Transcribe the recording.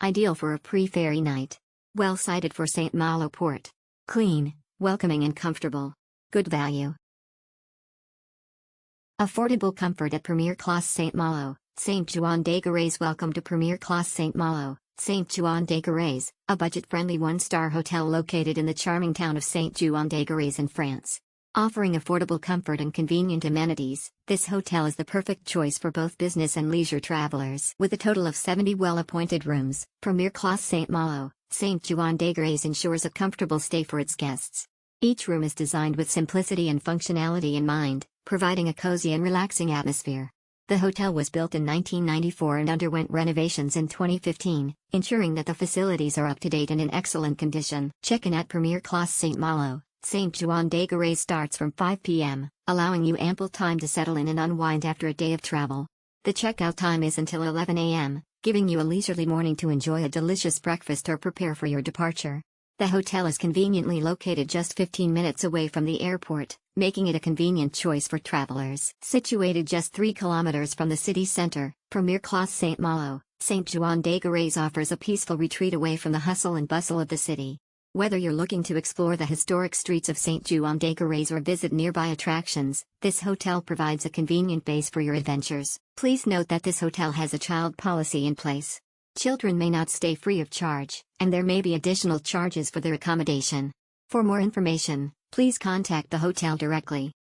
Ideal for a pre-ferry night. Well sited for Saint Malo port. Clean, welcoming and comfortable. Good value. Affordable comfort at Premiere Classe Saint Malo, Saint-Jouan-des-Guerets. Welcome to Premiere Classe Saint Malo, Saint-Jouan-des-Guerets, a budget-friendly one-star hotel located in the charming town of Saint-Jouan-des-Guerets in France. Offering affordable comfort and convenient amenities, this hotel is the perfect choice for both business and leisure travelers. With a total of 70 well-appointed rooms, Premiere Classe Saint Malo, Saint-Jouan-des-Guerets ensures a comfortable stay for its guests. Each room is designed with simplicity and functionality in mind, providing a cozy and relaxing atmosphere. The hotel was built in 1994 and underwent renovations in 2015, ensuring that the facilities are up to date and in excellent condition. Check-in at Premiere Classe Saint Malo, Saint-Jouan-des-Guerets starts from 5 p.m., allowing you ample time to settle in and unwind after a day of travel. The checkout time is until 11 a.m., giving you a leisurely morning to enjoy a delicious breakfast or prepare for your departure. The hotel is conveniently located just 15 minutes away from the airport, making it a convenient choice for travelers. Situated just 3 kilometers from the city center, Premiere Classe Saint Malo, Saint-Jouan-des-Guerets offers a peaceful retreat away from the hustle and bustle of the city. Whether you're looking to explore the historic streets of Saint-Jouan-des-Guerets or visit nearby attractions, this hotel provides a convenient base for your adventures. Please note that this hotel has a child policy in place. Children may not stay free of charge, and there may be additional charges for their accommodation. For more information, please contact the hotel directly.